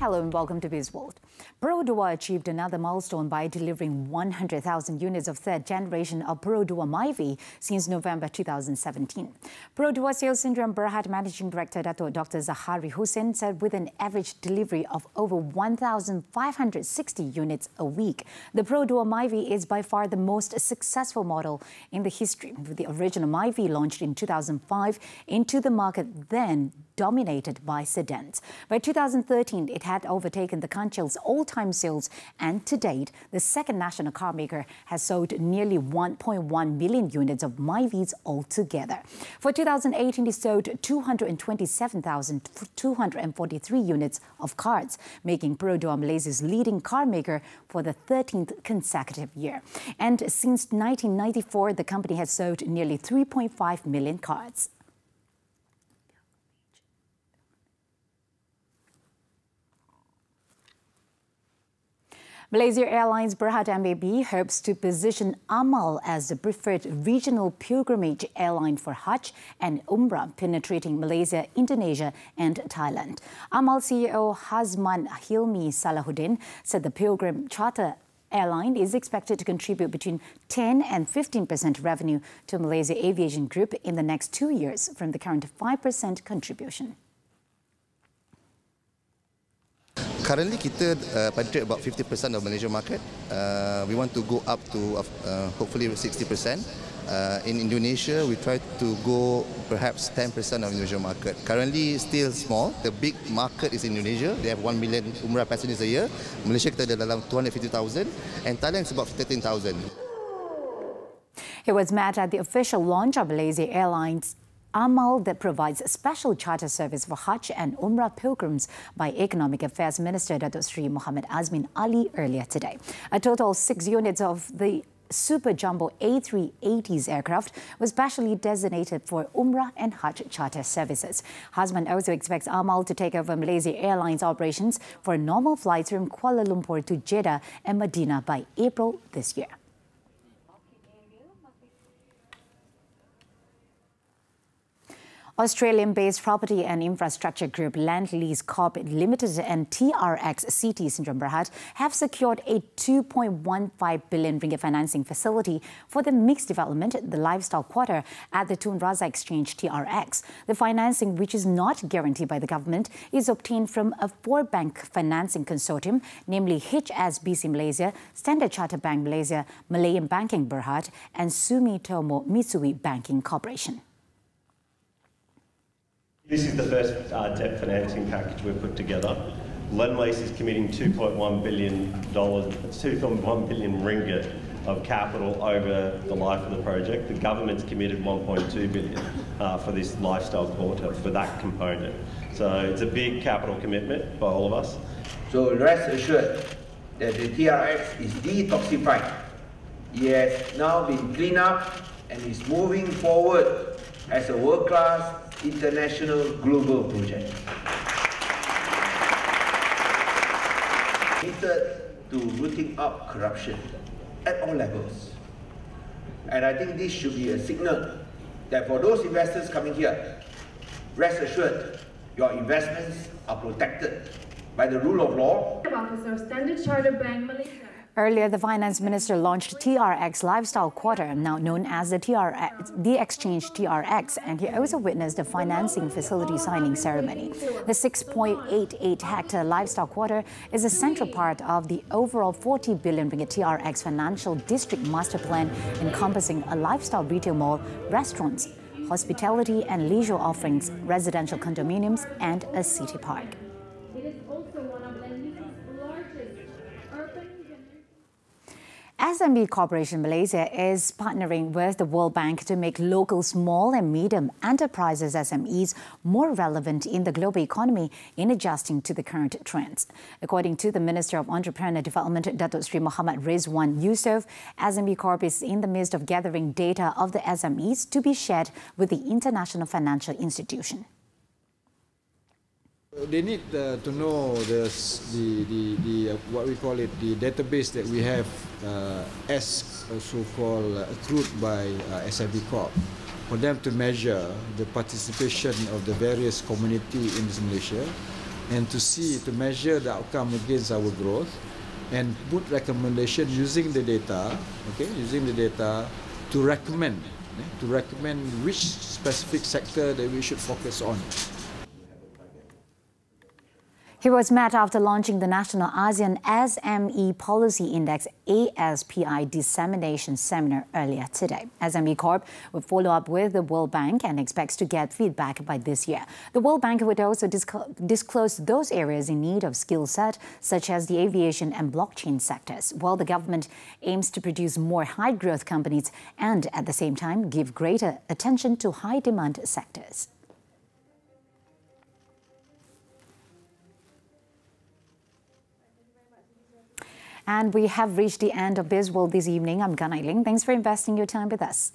Hello and welcome to Bizworld. Perodua achieved another milestone by delivering 100,000 units of third generation of Perodua Myvi since November 2017. Perodua Sales Syndrome Berhad Managing Director Dr. Zahari Hussain said with an average delivery of over 1,560 units a week, the Perodua Myvi is by far the most successful model in the history, with the original Myvi launched in 2005 into the market then dominated by sedans. By 2013, it had overtaken the Kanchil's all-time sales, and to date, the second national car maker has sold nearly 1.1 million units of Myvis altogether. For 2018, it sold 227,243 units of cars, making Perodua Malaysia's leading car maker for the 13th consecutive year. And since 1994, the company has sold nearly 3.5 million cars. Malaysia Airlines Berhad MAB hopes to position Amal as the preferred regional pilgrimage airline for Hajj and Umrah, penetrating Malaysia, Indonesia and Thailand. Amal CEO Hazman Hilmi Salahuddin said the pilgrim charter airline is expected to contribute between 10 and 15% revenue to Malaysia Aviation Group in the next 2 years from the current 5% contribution. Currently, kita penetrate about 50% of Malaysia market. We want to go up to hopefully 60%. In Indonesia, we try to go perhaps 10% of Indonesia market. Currently, still small. The big market is Indonesia. They have 1 million Umrah passengers a year. Malaysia kita ada dalam 250,000, and Thailand is about 13,000. He was met at the official launch of Malaysia Airlines Amal, that provides special charter service for Hajj and Umrah pilgrims, by Economic Affairs Minister Datuk Sri Muhammad Azmin Ali earlier today. A total of 6 units of the Super Jumbo A380s aircraft was specially designated for Umrah and Hajj charter services. Hazman also expects Amal to take over Malaysia Airlines operations for normal flights from Kuala Lumpur to Jeddah and Medina by April this year. Australian-based property and infrastructure group Land Lease Corp Limited and TRX City Syndrome Berhad have secured a 2.15 billion ringgit financing facility for the mixed development, the lifestyle quarter at the Tun Razak Exchange TRX. The financing, which is not guaranteed by the government, is obtained from a 4-bank financing consortium, namely HSBC Malaysia, Standard Chartered Bank Malaysia, Malayan Banking Berhad and Sumitomo Mitsui Banking Corporation. This is the first debt financing package we've put together. Lendlease is committing $2.1 billion ringgit of capital over the life of the project. The government's committed 1.2 billion for this lifestyle quarter, for that component. So it's a big capital commitment by all of us. So rest assured that the TRX is detoxified. It has now been cleaned up and is moving forward as a world-class international global project. Committed to rooting out corruption at all levels. And I think this should be a signal that for those investors coming here, rest assured your investments are protected by the rule of law. Officer, Standard Chartered Bank Malaysia. Earlier, the Finance Minister launched TRX Lifestyle Quarter, now known as the Exchange TRX, and he also witnessed the financing facility signing ceremony. The 6.88-hectare Lifestyle Quarter is a central part of the overall 40 billion ringgit TRX Financial District Master Plan, encompassing a lifestyle retail mall, restaurants, hospitality and leisure offerings, residential condominiums, and a city park. It is also one of Malaysia's largest urban. SME Corporation Malaysia is partnering with the World Bank to make local small and medium enterprises SMEs more relevant in the global economy in adjusting to the current trends. According to the Minister of Entrepreneurial Development, Datuk Sri Muhammad Rizwan Yusof, SME Corp is in the midst of gathering data of the SMEs to be shared with the international financial institution. They need to know the what we call it, the database that we have as so-called accrued by SIB Corp, for them to measure the participation of the various community in Malaysia and to measure the outcome against our growth, and put recommendation using the data, to recommend which specific sector that we should focus on. He was met after launching the National ASEAN SME Policy Index ASPI dissemination seminar earlier today. SME Corp will follow up with the World Bank and expects to get feedback by this year. The World Bank would also disclose those areas in need of skill set, such as the aviation and blockchain sectors, while the government aims to produce more high-growth companies and, at the same time, give greater attention to high-demand sectors. And we have reached the end of Bizworld this evening. I'm Ganai Ling. Thanks for investing your time with us.